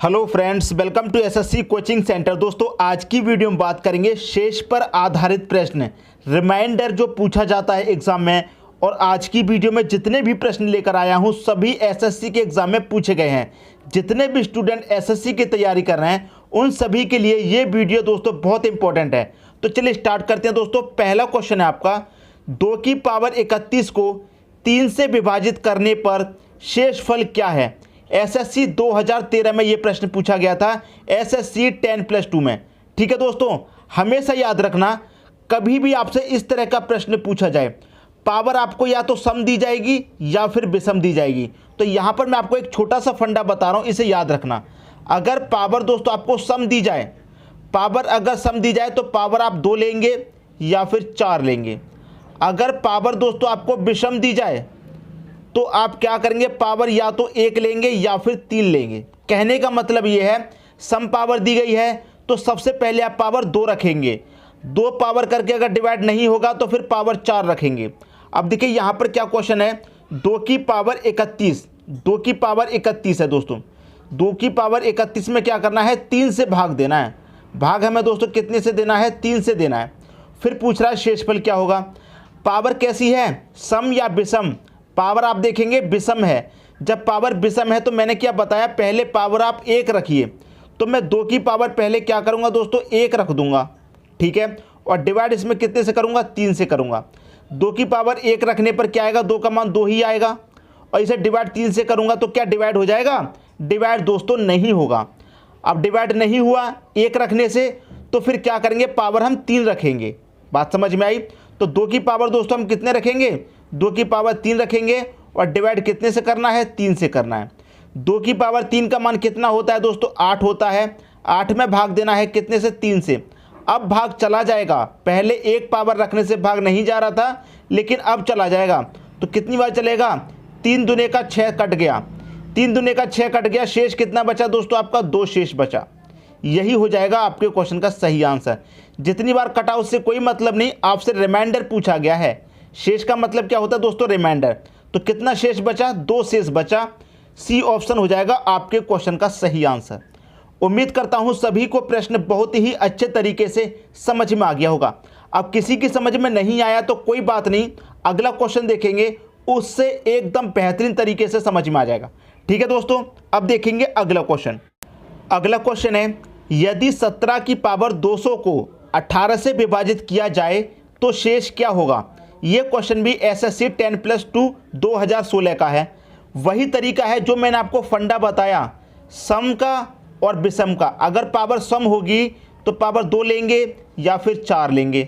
Hello friends, welcome to SSC coaching centre. दोस्तों, आज की वीडियो में बात करेंगे शेष पर आधारित प्रश्न, रिमाइंडर जो पूछा जाता है एग्जाम में। और आज की वीडियो में जितने भी प्रश्न लेकर आया हूं सभी एसएससी के एग्जाम में पूछे गए हैं। जितने भी स्टूडेंट एसएससी की तैयारी कर रहे हैं उन सभी के लिए ये वीडियो दोस्तों बहुत इंपॉर्टेंट है। तो चलिए स्टार्ट करते हैं। दोस्तों, पहला क्वेश्चन है आपका, 2 की पावर 31 को 3 से विभाजित करने पर शेषफल क्या है। एसएससी 2013 में ये प्रश्न पूछा गया था, एसएससी 10+2 में। ठीक है दोस्तों, हमेशा याद रखना, कभी भी आपसे इस तरह का प्रश्न पूछा जाए, पावर आपको या तो सम दी जाएगी या फिर विषम दी जाएगी। तो यहाँ पर मैं आपको एक छोटा सा फंडा बता रहा हूँ, इसे याद रखना। अगर पावर दोस्तों आपको सम दी जाए, पावर अगर सम दी जाए तो पावर आप 2 लेंगे या फिर 4 लेंगे। अगर पावर दोस्तों आपको विषम दी जाए तो आप क्या करेंगे, पावर या तो 1 लेंगे या फिर 3 लेंगे। कहने का मतलब ये है, सम पावर दी गई है तो सबसे पहले आप पावर 2 रखेंगे, 2 पावर करके अगर डिवाइड नहीं होगा तो फिर पावर 4 रखेंगे। अब देखिए यहाँ पर क्या क्वेश्चन है, 2 की पावर 31, 2 की पावर 31 है दोस्तों। 2 की पावर 31 में क्या करना है, 3 से भाग देना है। भाग हमें दोस्तों कितने से देना है, 3 से देना है। फिर पूछ रहा है शेषफल क्या होगा। पावर कैसी है, सम या विषम। पावर आप देखेंगे विषम है। जब पावर विषम है तो मैंने क्या बताया, पहले पावर आप 1 रखिए। तो मैं 2 की पावर पहले क्या करूंगा दोस्तों, 1 रख दूंगा। ठीक है, और डिवाइड इसमें कितने से करूंगा, 3 से करूंगा। 2 की पावर 1 रखने पर क्या आएगा, 2 का मान 2 ही आएगा। और इसे डिवाइड 3 से करूंगा तो क्या डिवाइड हो जाएगा, डिवाइड दोस्तों नहीं होगा। अब डिवाइड नहीं हुआ 1 रखने से, तो फिर क्या करेंगे, पावर हम 3 रखेंगे। बात समझ में आई। तो 2 की पावर दोस्तों हम कितने रखेंगे, 2 की पावर 3 रखेंगे। और डिवाइड कितने से करना है, 3 से करना है। 2 की पावर 3 का मान कितना होता है दोस्तों, 8 होता है। 8 में भाग देना है कितने से, 3 से। अब भाग चला जाएगा, पहले 1 पावर रखने से भाग नहीं जा रहा था लेकिन अब चला जाएगा। तो कितनी बार चलेगा, 3 दूने का 6 कट गया, 3 दूने का 6 कट गया। शेष कितना बचा दोस्तों आपका, 2 शेष बचा। यही हो जाएगा आपके क्वेश्चन का सही आंसर। जितनी बार कटा उससे कोई मतलब नहीं, आपसे रिमाइंडर पूछा गया है। शेष का मतलब क्या होता है दोस्तों, रिमाइंडर। तो कितना शेष बचा, 2 शेष बचा। सी ऑप्शन हो जाएगा आपके क्वेश्चन का सही आंसर। उम्मीद करता हूं सभी को प्रश्न बहुत ही अच्छे तरीके से समझ में आ गया होगा। अब किसी की समझ में नहीं आया तो कोई बात नहीं, अगला क्वेश्चन देखेंगे उससे एकदम बेहतरीन तरीके से समझ में आ जाएगा। ठीक है दोस्तों, अब देखेंगे अगला क्वेश्चन। अगला क्वेश्चन है, यदि 17 की पावर 200 को 18 से विभाजित किया जाए तो शेष क्या होगा। ये क्वेश्चन भी एसएससी 10+2 2016 का है। वही तरीका है जो मैंने आपको फंडा बताया, सम का और विषम का। अगर पावर सम होगी तो पावर 2 लेंगे या फिर 4 लेंगे।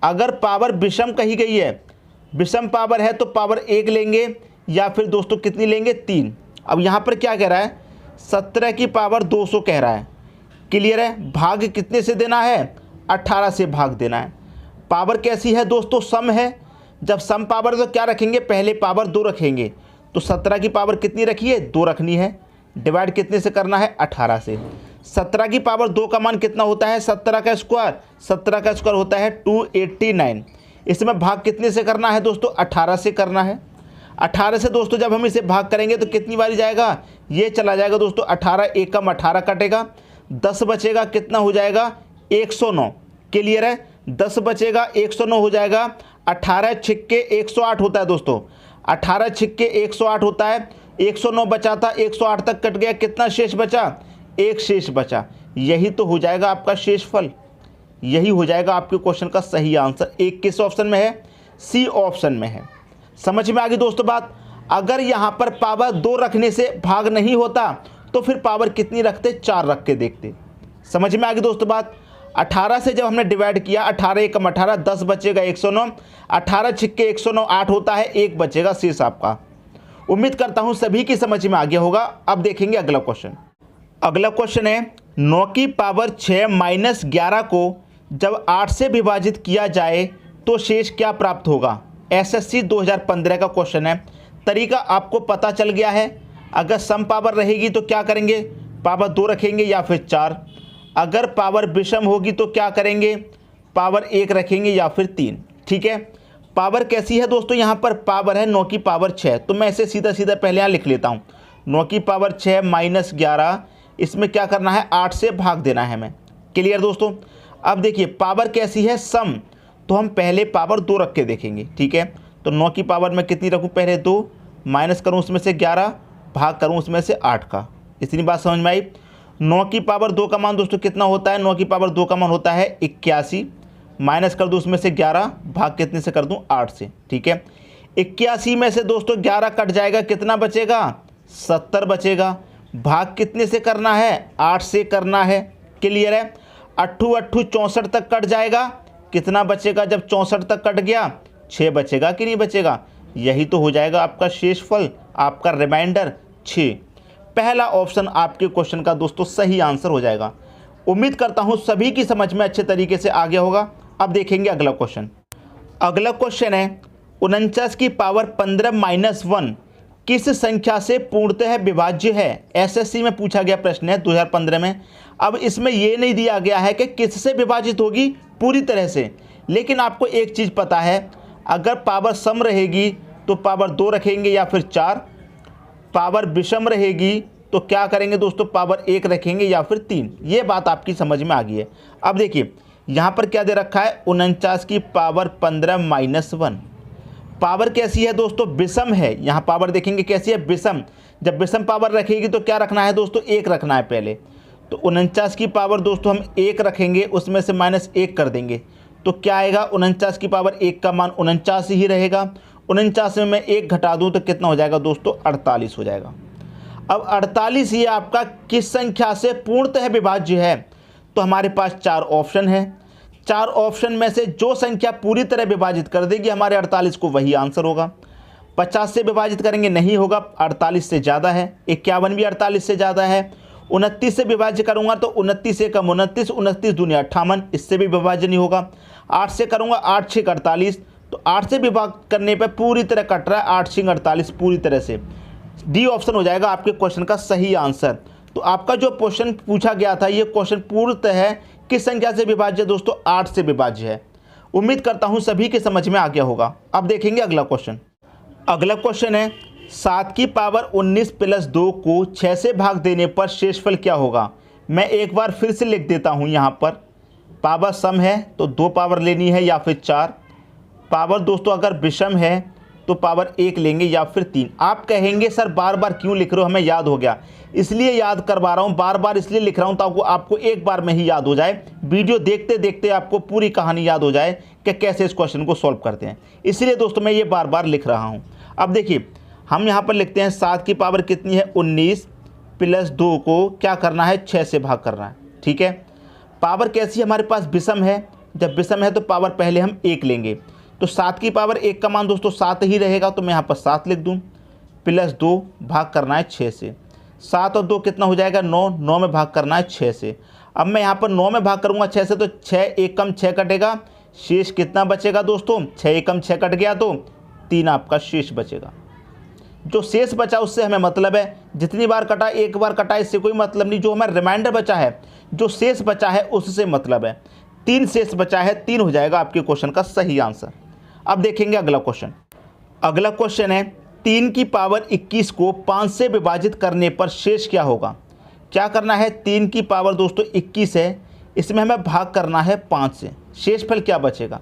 अगर पावर विषम कही गई है, विषम पावर है, तो पावर 1 लेंगे या फिर दोस्तों कितनी लेंगे, 3। अब यहाँ पर क्या कह रहा है, 17 की पावर 200 कह रहा है। क्लियर है, भाग कितने से देना है, 18 से भाग देना है। पावर कैसी है दोस्तों, सम है। जब सम पावर तो क्या रखेंगे, पहले पावर 2 रखेंगे। तो 17 की पावर कितनी रखी है, 2 रखनी है। डिवाइड कितने से करना है, 18 से। 17 की पावर 2 का मान कितना होता है, 17 का स्क्वायर। 17 का स्क्वायर होता है 289। इसमें भाग कितने से करना है दोस्तों, 18 से करना है। 18 से दोस्तों जब हम इसे भाग करेंगे तो कितनी बारी जाएगा, ये चला जाएगा दोस्तों 18, 1 कम 18 कटेगा, 10 बचेगा, कितना हो जाएगा, 109। क्लियर है, 10 बचेगा, 109 हो जाएगा। 18 छिक्के 108 होता है दोस्तों, 18 छिक्के 108 होता है। 109 बचा था, 108 तक कट गया, कितना शेष बचा, 1 शेष बचा। यही तो हो जाएगा आपका शेषफल। यही हो जाएगा आपके क्वेश्चन का सही आंसर। 1 किस ऑप्शन में है, सी ऑप्शन में है। समझ में आ गई दोस्तों बात। अगर यहाँ पर पावर 2 रखने से भाग नहीं होता तो फिर पावर कितनी रखते, 4 रख के देखते। समझ में आ गई दोस्तों बात। 18 से जब हमने डिवाइड किया, 18 1 कम 18, 10 बचेगा 109। 18 छिक्के 109 8 होता है, 1 बचेगा शेष आपका। उम्मीद करता हूं सभी की समझ में आ गया होगा। अब देखेंगे अगला क्वेश्चन। अगला क्वेश्चन है, 9 की पावर 6 माइनस 11 को जब 8 से विभाजित किया जाए तो शेष क्या प्राप्त होगा। एसएससी 2015 का क्वेश्चन है। तरीका आपको पता चल गया है। अगर सम पावर रहेगी तो क्या करेंगे, पावर 2 रखेंगे या फिर 4। अगर पावर विषम होगी तो क्या करेंगे, पावर 1 रखेंगे या फिर 3। ठीक है, पावर कैसी है दोस्तों, यहाँ पर पावर है 9 की पावर 6। तो मैं इसे सीधा सीधा पहले यहाँ लिख लेता हूँ, 9 की पावर 6 माइनस 11 इसमें क्या करना है, 8 से भाग देना है हमें। क्लियर दोस्तों। अब देखिए पावर कैसी है, सम, तो हम पहले पावर 2 रख के देखेंगे। ठीक है, तो 9 की पावर में कितनी रखूँ, पहले 2, माइनस करूँ उसमें से 11, भाग करूँ उसमें से 8 का। इतनी बात समझ में आई। 9 की पावर 2 का मान दोस्तों कितना होता है, 9 की पावर 2 का मान होता है 81, माइनस कर दूँ उसमें से 11, भाग कितने से कर दूँ, 8 से। ठीक है, 81 में से दोस्तों 11 कट जाएगा, कितना बचेगा, 70 बचेगा। भाग कितने से करना है, 8 से करना है। क्लियर है। 8 8 64 तक कट जाएगा, कितना बचेगा, जब 64 तक कट गया 6 बचेगा कि नहीं बचेगा। यही तो हो जाएगा आपका शेषफल, आपका रिमाइंडर 6। पहला ऑप्शन आपके क्वेश्चन का दोस्तों सही आंसर हो जाएगा। उम्मीद करता हूं सभी की समझ में अच्छे तरीके से आ गया होगा। अब देखेंगे अगला क्वेश्चन। अगला क्वेश्चन है 49 की पावर 15 माइनस 1 किस संख्या से पूर्णतः विभाज्य है। एसएससी में पूछा गया प्रश्न है 2015 में। अब इसमें यह नहीं दिया गया है कि किससे विभाजित होगी पूरी तरह से, लेकिन आपको एक चीज़ पता है, अगर पावर सम रहेगी तो पावर 2 रखेंगे या फिर 4, पावर विषम रहेगी तो क्या करेंगे दोस्तों, पावर 1 रखेंगे या फिर 3। ये बात आपकी समझ में आ गई है। अब देखिए यहाँ पर क्या दे रखा है, 49 की पावर 15 माइनस 1। पावर कैसी है दोस्तों, विषम है। यहाँ पावर देखेंगे कैसी है, विषम। जब विषम पावर रखेगी तो क्या रखना है दोस्तों, 1 रखना है पहले। तो 49 की पावर दोस्तों हम 1 रखेंगे, उसमें से -1 कर देंगे तो क्या आएगा, 49 की पावर 1 का मान 49 ही रहेगा। 49 में मैं 1 घटा दूं तो कितना हो जाएगा दोस्तों, 48 हो जाएगा। अब 48 ये आपका किस संख्या से पूर्णतः विभाज्य है, तो हमारे पास 4 ऑप्शन है। 4 ऑप्शन में से जो संख्या पूरी तरह विभाजित कर देगी हमारे 48 को, वही आंसर होगा। 50 से विभाजित करेंगे, नहीं होगा, 48 से ज़्यादा है। 51 भी 48 से ज़्यादा है। 29 से विभाजित करूंगा तो 29 से कम 29, 29 दूनी 58, इससे भी विभाजन नहीं होगा। 8 से करूंगा, 8 6 48, तो 8 से विभाग करने पर पूरी तरह कट रहा है, 8 6 48 पूरी तरह से। डी ऑप्शन हो जाएगा आपके क्वेश्चन का सही आंसर। तो आपका जो क्वेश्चन पूछा गया था, ये क्वेश्चन पूर्णतः किस संख्या से विभाज्य है दोस्तों, 8 से विभाज्य है। उम्मीद करता हूँ सभी के समझ में आ गया होगा। अब देखेंगे अगला क्वेश्चन। अगला क्वेश्चन है 7 की पावर 19 प्लस 2 को 6 से भाग देने पर शेषफल क्या होगा। मैं एक बार फिर से लिख देता हूँ। यहाँ पर पावर सम है तो 2 पावर लेनी है या फिर 4। पावर दोस्तों अगर विषम है तो पावर 1 लेंगे या फिर 3। आप कहेंगे सर बार बार क्यों लिख रहे हो, हमें याद हो गया, इसलिए याद करवा रहा हूँ। बार बार इसलिए लिख रहा हूँ ताकि आपको एक बार में ही याद हो जाए, वीडियो देखते देखते आपको पूरी कहानी याद हो जाए कि कैसे इस क्वेश्चन को सॉल्व करते हैं। इसलिए दोस्तों मैं ये बार बार लिख रहा हूँ। अब देखिए हम यहाँ पर लिखते हैं 7 की पावर कितनी है, 19 प्लस 2 को क्या करना है, 6 से भाग करना है। ठीक है, पावर कैसी हमारे पास, विषम है। जब विषम है तो पावर पहले हम 1 लेंगे, तो 7 की पावर 1 का मान दोस्तों 7 ही रहेगा, तो मैं यहाँ पर 7 लिख दूँ। प्लस 2 भाग करना है 6 से। 7 और 2 कितना हो जाएगा, 9। 9 में भाग करना है 6 से। अब मैं यहाँ पर 9 में भाग करूँगा 6 से, तो 6 1 कम 6 कटेगा, शेष कितना बचेगा दोस्तों, 6 1 कम 6 कट गया तो 3 आपका शेष बचेगा। जो शेष बचा उससे हमें मतलब है, जितनी बार कटा, एक बार कटा, इससे कोई मतलब नहीं। जो हमारा रिमाइंडर बचा है, जो शेष बचा है उससे मतलब है। 3 शेष बचा है, 3 हो जाएगा आपके क्वेश्चन का सही आंसर। अब देखेंगे अगला क्वेश्चन। अगला क्वेश्चन है 3 की पावर 21 को 5 से विभाजित करने पर शेष क्या होगा। क्या करना है, 3 की पावर दोस्तों 21 है, इसमें हमें भाग करना है 5 से। शेषफल क्या बचेगा।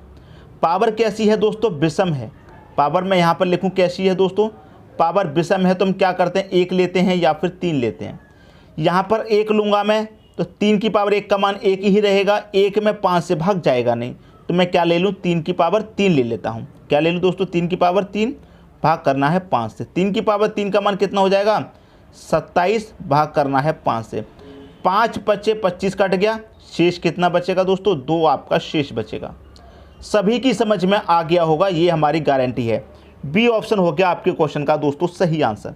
पावर कैसी है दोस्तों, विषम है। पावर मैं यहाँ पर लिखूँ कैसी है दोस्तों, पावर विषम है तो हम क्या करते हैं, 1 लेते हैं या फिर 3 लेते हैं। यहाँ पर 1 लूँगा मैं तो 3 की पावर 1 का मान 1 ही रहेगा, 1 में 5 से भाग जाएगा नहीं, तो मैं क्या ले लूँ, 3 की पावर 3 ले लेता हूँ। क्या ले लूँ दोस्तों, 3 की पावर 3, भाग करना है 5 से। 3 की पावर 3 का मान कितना हो जाएगा, 27, भाग करना है 5 से। 5 5 25 कट गया, शेष कितना बचेगा दोस्तों, 2 आपका शेष बचेगा। सभी की समझ में आ गया होगा, ये हमारी गारंटी है। बी ऑप्शन हो गया आपके क्वेश्चन का दोस्तों सही आंसर।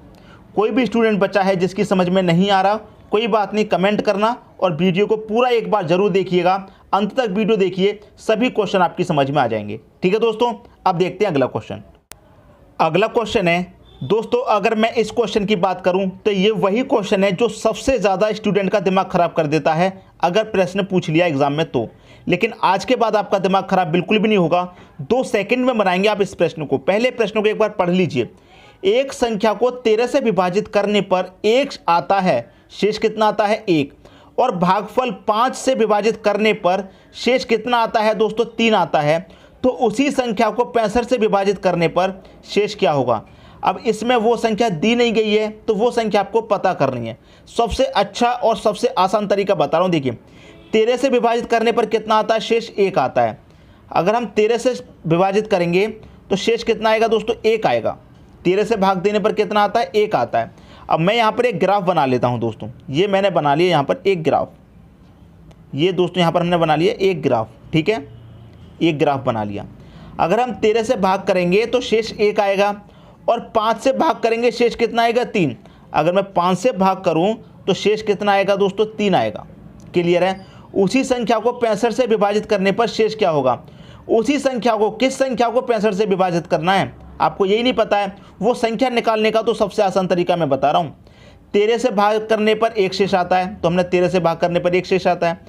कोई भी स्टूडेंट बच्चा है जिसकी समझ में नहीं आ रहा, कोई बात नहीं, कमेंट करना और वीडियो को पूरा एक बार जरूर देखिएगा, अंत तक वीडियो देखिए, सभी क्वेश्चन आपकी समझ में आ जाएंगे। ठीक है दोस्तों, अब देखते हैं अगला क्वेश्चन। अगला क्वेश्चन है दोस्तों, अगर मैं इस क्वेश्चन की बात करूं तो ये वही क्वेश्चन है जो सबसे ज़्यादा स्टूडेंट का दिमाग खराब कर देता है अगर प्रश्न पूछ लिया एग्जाम में तो। लेकिन आज के बाद आपका दिमाग खराब बिल्कुल भी नहीं होगा, 2 सेकंड में बनाएंगे आप इस प्रश्न को। पहले प्रश्न को एक बार पढ़ लीजिए। एक संख्या को 13 से विभाजित करने पर 1 आता है शेष कितना आता है 1। और भागफल 5 से विभाजित करने पर शेष कितना आता है दोस्तों 3 आता है। तो उसी संख्या को 65 से विभाजित करने पर शेष क्या होगा। अब इसमें वो संख्या दी नहीं गई है तो वो संख्या आपको पता करनी है। सबसे अच्छा और सबसे आसान तरीका बता रहा हूँ। देखिए 13 से विभाजित करने पर कितना आता है, शेष 1 आता है। अगर हम 13 से विभाजित करेंगे तो शेष कितना आएगा दोस्तों 1 आएगा। 13 से भाग देने पर कितना आता है 1 आता है। अब मैं यहाँ पर एक ग्राफ बना लेता हूँ दोस्तों। ये मैंने बना लिया यहाँ पर एक ग्राफ। ये दोस्तों यहाँ पर हमने बना लिया एक ग्राफ, ठीक है, एक ग्राफ बना लिया। अगर हम 13 से भाग करेंगे तो शेष 1 आएगा और 5 से भाग करेंगे शेष कितना आएगा 3। अगर मैं 5 से भाग करूं तो शेष कितना आएगा दोस्तों 3 आएगा। क्लियर है। उसी संख्या को 65 से विभाजित करने पर शेष क्या होगा। उसी संख्या को, किस संख्या को 65 से विभाजित करना है आपको यही नहीं पता है, वो संख्या निकालने का तो सबसे आसान तरीका मैं बता रहा हूँ। 13 से भाग करने पर 1 शेष आता है तो हमने 13 से भाग करने पर 1 शेष आता है।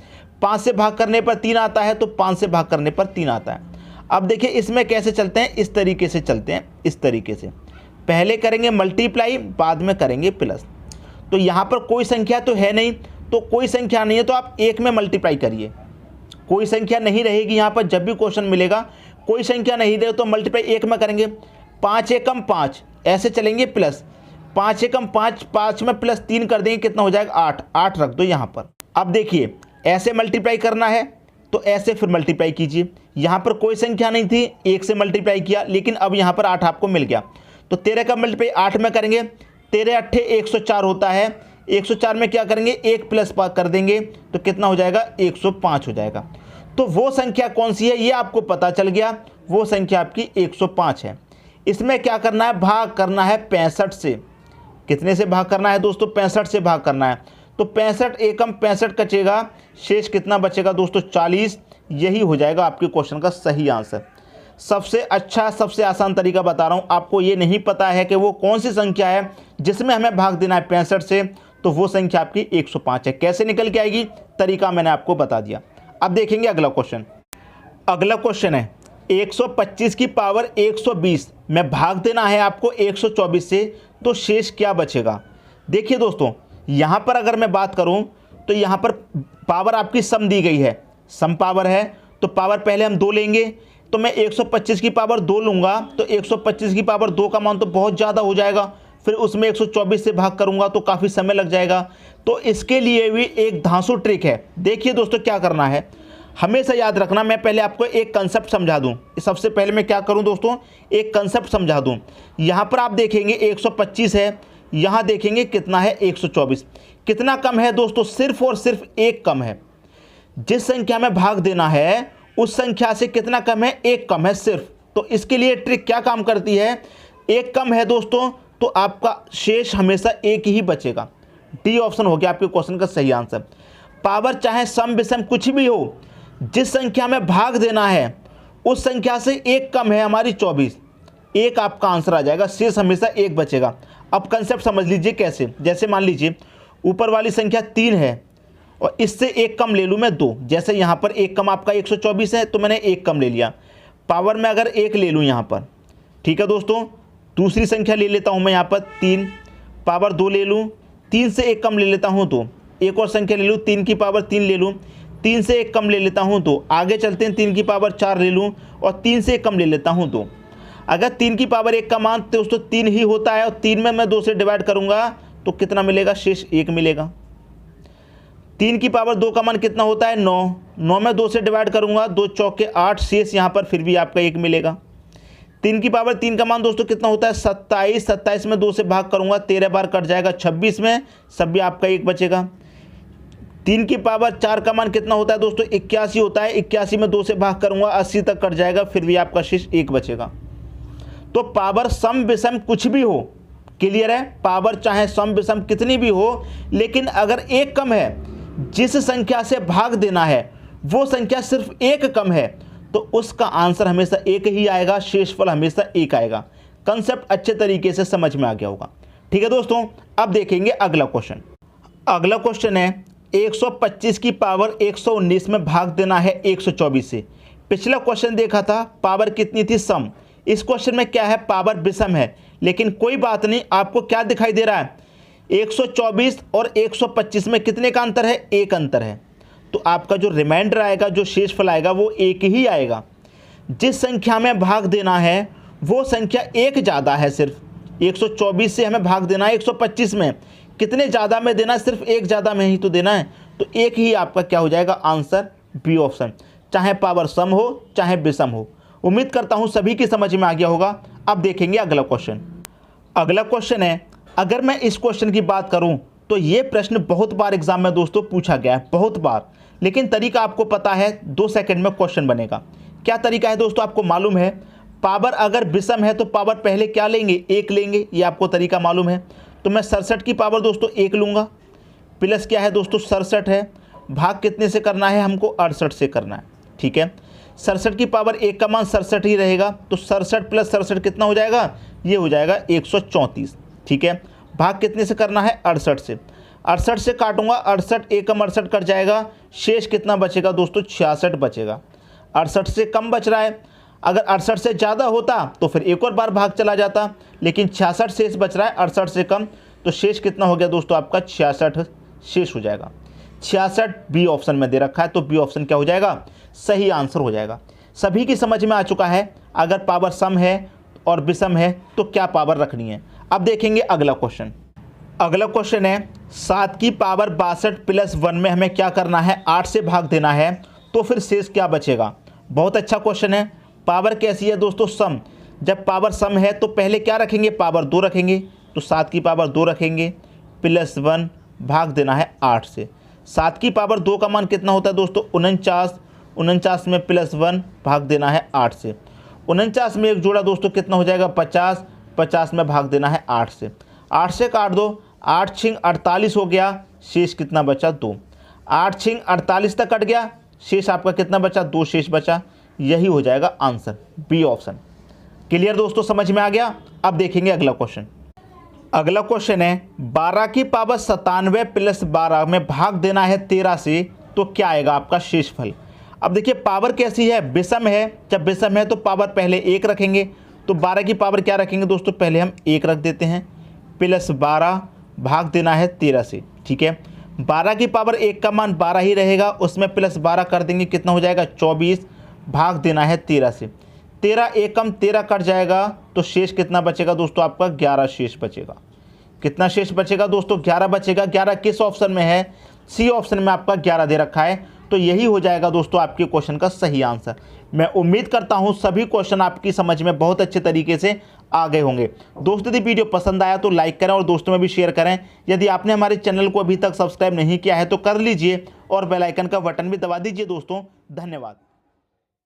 5 से भाग करने पर 3 आता है तो 5 से भाग करने पर 3 आता है। अब देखिए इसमें कैसे चलते हैं, इस तरीके से चलते हैं। इस तरीके से पहले करेंगे मल्टीप्लाई, बाद में करेंगे प्लस। तो यहाँ पर कोई संख्या तो है नहीं, तो कोई संख्या नहीं है तो आप 1 में मल्टीप्लाई करिए। कोई संख्या नहीं रहेगी यहाँ पर, जब भी क्वेश्चन मिलेगा कोई संख्या नहीं रहे तो मल्टीप्लाई 1 में करेंगे। 5 एकम 5 ऐसे चलेंगे प्लस 5 एकम 5, 5 में प्लस 3 कर देंगे कितना हो जाएगा 8। 8 रख दो यहाँ पर। अब देखिए ऐसे मल्टीप्लाई करना है तो ऐसे फिर मल्टीप्लाई कीजिए। यहाँ पर कोई संख्या नहीं थी, 1 से मल्टीप्लाई किया, लेकिन अब यहाँ पर 8 आपको मिल गया तो 13 का मल्टीप्लाई 8 में करेंगे। 13 अट्ठे 104 होता है। 104 में क्या करेंगे 1 प्लस कर देंगे तो कितना हो जाएगा 105 हो जाएगा। तो वो संख्या कौन सी है ये आपको पता चल गया, वो संख्या आपकी 105 है। इसमें क्या करना है, भाग करना है 65 से। कितने से भाग करना है दोस्तों 65 से भाग करना है। तो 65 एकम 65 कचेगा, शेष कितना बचेगा दोस्तों 40। यही हो जाएगा आपके क्वेश्चन का सही आंसर। सबसे अच्छा सबसे आसान तरीका बता रहा हूँ। आपको ये नहीं पता है कि वो कौन सी संख्या है जिसमें हमें भाग देना है 65 से, तो वो संख्या आपकी 105 है। कैसे निकल के आएगी तरीका मैंने आपको बता दिया। अब देखेंगे अगला क्वेश्चन। अगला क्वेश्चन है 125 की पावर 120 में भाग देना है आपको 124 से, तो शेष क्या बचेगा। देखिए दोस्तों यहाँ पर अगर मैं बात करूँ तो यहाँ पर पावर आपकी सम दी गई है, सम पावर है तो पावर पहले हम 2 लेंगे। तो मैं 125 की पावर 2 लूँगा तो 125 की पावर 2 का मान तो बहुत ज़्यादा हो जाएगा, फिर उसमें 124 से भाग करूँगा तो काफ़ी समय लग जाएगा। तो इसके लिए भी एक धांसू ट्रिक है। देखिए दोस्तों क्या करना है, हमेशा याद रखना। मैं पहले आपको एक कंसेप्ट समझा दूं। सबसे पहले मैं क्या करूं दोस्तों, एक कंसेप्ट समझा दूं। यहाँ पर आप देखेंगे 125 है, यहाँ देखेंगे कितना है 124। कितना कम है दोस्तों, सिर्फ और सिर्फ 1 कम है। जिस संख्या में भाग देना है उस संख्या से कितना कम है, 1 कम है सिर्फ। तो इसके लिए ट्रिक क्या काम करती है, 1 कम है दोस्तों तो आपका शेष हमेशा 1 ही बचेगा। डी ऑप्शन हो गया आपके क्वेश्चन का सही आंसर। पावर चाहे सम विषम कुछ भी हो, जिस संख्या में भाग देना है उस संख्या से 1 कम है हमारी 24, 1 आपका आंसर आ जाएगा, शेष हमेशा 1 बचेगा। अब कंसेप्ट समझ लीजिए कैसे। जैसे मान लीजिए ऊपर वाली संख्या 3 है और इससे 1 कम ले लूँ मैं 2। जैसे यहाँ पर 1 कम आपका 124 है तो मैंने 1 कम ले लिया। पावर में अगर 1 ले लूँ यहाँ पर, ठीक है दोस्तों। दूसरी संख्या ले लेता हूँ मैं यहाँ पर 3, पावर 2 ले लूँ। 3 से 1 कम ले लेता हूँ 2। एक और संख्या ले लूँ, 3 की पावर 3 ले लूँ। 3 से 1 कम ले लेता हूँ 2। आगे चलते हैं, 3 की पावर 4 ले लूँ और 3 से 1 कम ले लेता हूँ 2। अगर 3 की पावर 1 का मान दोस्तों 3 ही होता है और 3 में मैं 2 से डिवाइड करूँगा तो कितना मिलेगा, शेष 1 मिलेगा। 3 की पावर 2 का मान कितना होता है 9। 9 में 2 से डिवाइड करूँगा, 2 चौके 8, शेष यहाँ पर फिर भी आपका 1 मिलेगा। 3 की पावर 3 का मान दोस्तों कितना होता है 27। 27 में 2 से भाग करूँगा, 13 बार कट जाएगा, 26 में सब भी आपका 1 बचेगा। 3 की पावर 4 का मान कितना होता है दोस्तों 81 होता है। 81 में 2 से भाग करूँगा, 80 तक कट जाएगा, फिर भी आपका शेष 1 बचेगा। तो पावर सम विषम कुछ भी हो, क्लियर है, पावर चाहे सम विषम कितनी भी हो, लेकिन अगर 1 कम है, जिस संख्या से भाग देना है वो संख्या सिर्फ 1 कम है, तो उसका आंसर हमेशा 1 ही आएगा, शेषफल हमेशा 1 आएगा। कंसेप्ट अच्छे तरीके से समझ में आ गया होगा। ठीक है दोस्तों, अब देखेंगे अगला क्वेश्चन। अगला क्वेश्चन है 125 की पावर 119 में भाग देना है 124 से। पिछला क्वेश्चन देखा था पावर कितनी थी, सम। इस क्वेश्चन में क्या है, पावर विषम है, लेकिन कोई बात नहीं। आपको क्या दिखाई दे रहा है, 124 और 125 में कितने का अंतर है? एक अंतर है। तो आपका जो रिमाइंडर आएगा, जो शेषफल आएगा, वो एक ही आएगा। जिस संख्या में भाग देना है वो संख्या एक ज़्यादा है। सिर्फ 124 से हमें भाग देना है 125 में, कितने ज़्यादा में देना है? सिर्फ एक ज़्यादा में ही तो देना है। तो एक ही आपका क्या हो जाएगा? आंसर बी ऑप्शन, चाहे पावर सम हो चाहे विषम हो। उम्मीद करता हूँ सभी की समझ में आ गया होगा। अब देखेंगे अगला क्वेश्चन। अगला क्वेश्चन है, अगर मैं इस क्वेश्चन की बात करूं तो ये प्रश्न बहुत बार एग्जाम में दोस्तों पूछा गया है, बहुत बार। लेकिन तरीका आपको पता है, 2 सेकंड में क्वेश्चन बनेगा। क्या तरीका है दोस्तों? आपको मालूम है, पावर अगर विषम है तो पावर पहले क्या लेंगे? एक लेंगे। ये आपको तरीका मालूम है। तो मैं 67 की पावर दोस्तों एक लूँगा। प्लस क्या है दोस्तों? 67 है। भाग कितने से करना है हमको? 68 से करना है। ठीक है, 67 की पावर एक का मान 67 ही रहेगा। तो 67 प्लस 67 कितना हो जाएगा? ये हो जाएगा 134। ठीक है, भाग कितने से करना है? 68 से। 68 से काटूंगा, 68 एक कम 68 कट जाएगा। शेष कितना बचेगा दोस्तों? 66 बचेगा। 68 से कम बच रहा है। अगर 68 से ज़्यादा होता तो फिर एक और बार भाग चला जाता, लेकिन 66 शेष बच रहा है, 68 से कम। तो शेष कितना हो गया दोस्तों? आपका 66 शेष हो जाएगा। 66 बी ऑप्शन में दे रखा है, तो बी ऑप्शन क्या हो जाएगा? सही आंसर हो जाएगा। सभी की समझ में आ चुका है, अगर पावर सम है और विषम है तो क्या पावर रखनी है। अब देखेंगे अगला क्वेश्चन। अगला क्वेश्चन है, 7 की पावर 62 प्लस 1 में हमें क्या करना है? 8 से भाग देना है, तो फिर शेष क्या बचेगा? बहुत अच्छा क्वेश्चन है। पावर कैसी है दोस्तों? सम। जब पावर सम है तो पहले क्या रखेंगे? पावर 2 रखेंगे। तो 7 की पावर 2 रखेंगे, प्लस 1 भाग देना है 8 से। 7 की पावर 2 का मान कितना होता है दोस्तों? 49। 49 में प्लस 1 भाग देना है 8 से। 49 में एक जोड़ा दोस्तों कितना हो जाएगा? 50। 50 में भाग देना है 8 से। 8 से काट दो, 8 छिंग 48 हो गया। शेष कितना बचा? 2। 8 छिंग 48 तक कट गया, शेष आपका कितना बचा? 2 शेष बचा। यही हो जाएगा आंसर, बी ऑप्शन। क्लियर दोस्तों, समझ में आ गया। अब देखेंगे अगला क्वेश्चन। अगला क्वेश्चन है, 12 की पावर 97 प्लस 12 में भाग देना है 13 से, तो क्या आएगा आपका शेषफल? अब देखिए, पावर कैसी है? विषम है। जब विषम है तो पावर पहले एक रखेंगे। तो 12 की पावर क्या रखेंगे दोस्तों? पहले हम एक रख देते हैं, प्लस 12 भाग देना है 13 से। ठीक है, 12 की पावर एक का मान 12 ही रहेगा, उसमें प्लस 12 कर देंगे, कितना हो जाएगा? 24 भाग देना है 13 से। 13 एक कम 13 कट जाएगा, तो शेष कितना बचेगा दोस्तों? आपका 11 शेष बचेगा। कितना शेष बचेगा दोस्तों? 11 बचेगा। 11 किस ऑप्शन में है? सी ऑप्शन में आपका 11 दे रखा है। तो यही हो जाएगा दोस्तों आपके क्वेश्चन का सही आंसर। मैं उम्मीद करता हूं सभी क्वेश्चन आपकी समझ में बहुत अच्छे तरीके से आ गए होंगे। दोस्तों, यदि वीडियो पसंद आया तो लाइक करें और दोस्तों में भी शेयर करें। यदि आपने हमारे चैनल को अभी तक सब्सक्राइब नहीं किया है तो कर लीजिए और बेल आइकन का बटन भी दबा दीजिए दोस्तों। धन्यवाद।